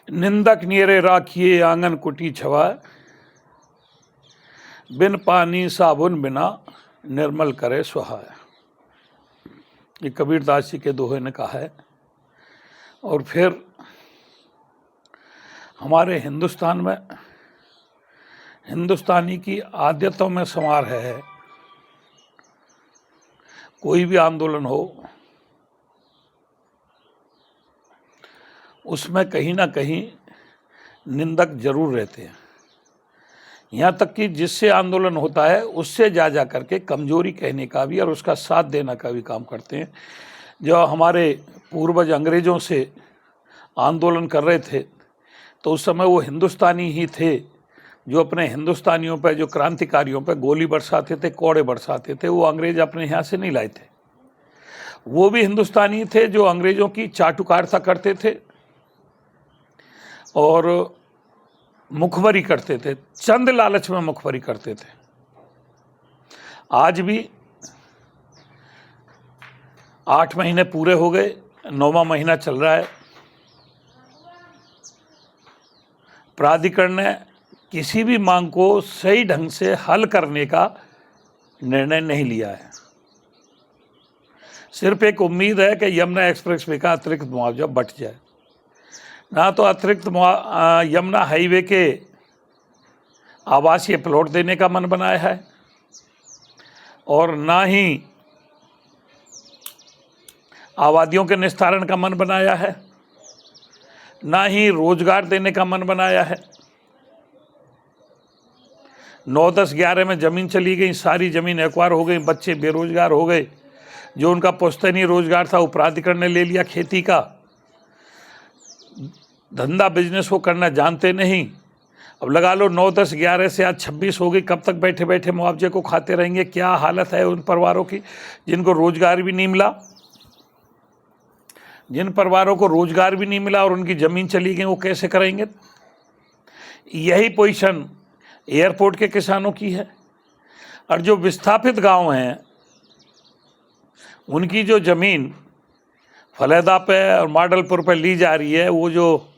निंदक नियरे राखिए आंगन कुटी छवाए, बिन पानी साबुन बिना निर्मल करे सुहाए। ये कबीरदास जी के दोहे ने कहा है। और फिर हमारे हिंदुस्तान में हिंदुस्तानी की आदतों में समार है। कोई भी आंदोलन हो उसमें कहीं ना कहीं निंदक जरूर रहते हैं। यहाँ तक कि जिससे आंदोलन होता है उससे जा करके कमजोरी कहने का भी और उसका साथ देने का भी काम करते हैं। जब हमारे पूर्वज अंग्रेज़ों से आंदोलन कर रहे थे तो उस समय वो हिंदुस्तानी ही थे जो अपने हिंदुस्तानियों पर, जो क्रांतिकारियों पर गोली बरसाते थे, कोड़े बरसाते थे। वो अंग्रेज अपने यहाँ से नहीं लाए थे। वो भी हिंदुस्तानी थे जो अंग्रेज़ों की चाटुकारिता करते थे और मुखबरी करते थे, चंद लालच में मुखबरी करते थे। आज भी 8 महीने पूरे हो गए, 9वां महीना चल रहा है। प्राधिकरण ने किसी भी मांग को सही ढंग से हल करने का निर्णय नहीं लिया है। सिर्फ एक उम्मीद है कि यमुना एक्सप्रेस वे का अतिरिक्त मुआवजा बट जाए। ना तो अतिरिक्त यमुना हाईवे के आवासीय प्लॉट देने का मन बनाया है और ना ही आबादियों के निस्तारण का मन बनाया है, ना ही रोजगार देने का मन बनाया है। 9, 10, 11 में ज़मीन चली गई, सारी ज़मीन एक्वायर हो गई, बच्चे बेरोजगार हो गए। जो उनका पुश्तैनी रोजगार था वो प्राधिकरण ने ले लिया। खेती का धंधा बिजनेस वो करना जानते नहीं। अब लगा लो 9, 10, 11 से आज 26 हो गई। कब तक बैठे बैठे मुआवजे को खाते रहेंगे? क्या हालत है उन परिवारों की जिनको रोजगार भी नहीं मिला, जिन परिवारों को रोजगार भी नहीं मिला और उनकी ज़मीन चली गई, वो कैसे करेंगे? यही पोजीशन एयरपोर्ट के किसानों की है। और जो विस्थापित गांव हैं उनकी जो ज़मीन फलेदा पे और मॉडलपुर पे ली जा रही है, वो जो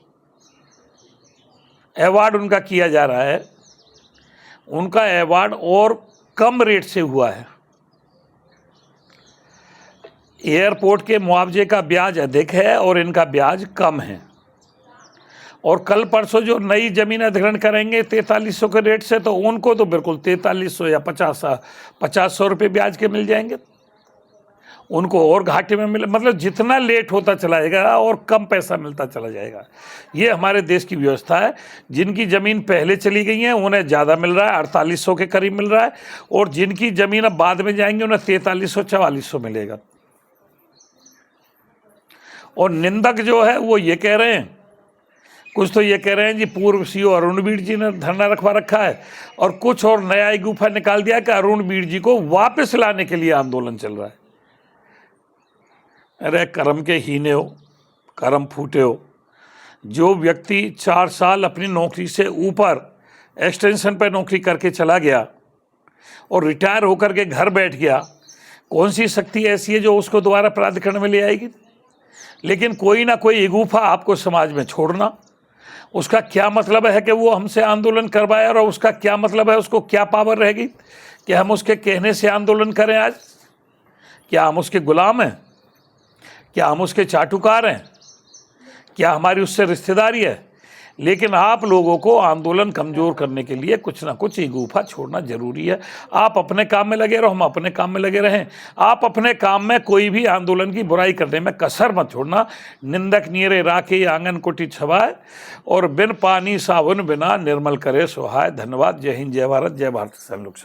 अवार्ड उनका किया जा रहा है, उनका अवार्ड और कम रेट से हुआ है। एयरपोर्ट के मुआवजे का ब्याज अधिक है और इनका ब्याज कम है। और कल परसों जो नई ज़मीन अधिग्रहण करेंगे 4300 के रेट से, तो उनको तो बिल्कुल 4300 या 50 रुपये ब्याज के मिल जाएंगे। उनको और घाटे में मिले, मतलब जितना लेट होता चला जाएगा और कम पैसा मिलता चला जाएगा। ये हमारे देश की व्यवस्था है। जिनकी ज़मीन पहले चली गई है उन्हें ज़्यादा मिल रहा है, 4800 के करीब मिल रहा है, और जिनकी ज़मीन अब बाद में जाएंगे उन्हें 4300, 4400 मिलेगा। और निंदक जो है वो ये कह रहे हैं, कुछ तो ये कह रहे हैं जी पूर्व सीओ अरुण बीड़ जी ने धरना रखवा रखा है, और कुछ और नया ही गुफा निकाल दिया कि अरुण बीड़ जी को वापस लाने के लिए आंदोलन चल रहा है। अरे कर्म के हीने हो, कर्म फूटे हो। जो व्यक्ति 4 साल अपनी नौकरी से ऊपर एक्सटेंशन पर नौकरी करके चला गया और रिटायर होकर के घर बैठ गया, कौन सी शक्ति ऐसी है जो उसको दोबारा प्राधिकरण में ले आएगी? लेकिन कोई ना कोई इगूफा आपको समाज में छोड़ना, उसका क्या मतलब है कि वो हमसे आंदोलन करवाए, और उसका क्या मतलब है, उसको क्या पावर रहेगी कि हम उसके कहने से आंदोलन करें? आज क्या हम उसके गुलाम हैं? क्या हम उसके चाटुकार हैं? क्या हमारी उससे रिश्तेदारी है? लेकिन आप लोगों को आंदोलन कमज़ोर करने के लिए कुछ ना कुछ गुफा छोड़ना जरूरी है। आप अपने काम में लगे रहो, हम अपने काम में लगे रहें। आप अपने काम में कोई भी आंदोलन की बुराई करने में कसर मत छोड़ना। निंदक नियरे राखे आंगन कुटी छवाए, और बिन पानी साबुन बिना निर्मल करे सुहाए। धन्यवाद। जय हिंद, जय भारत, जय भारत। सब लोग।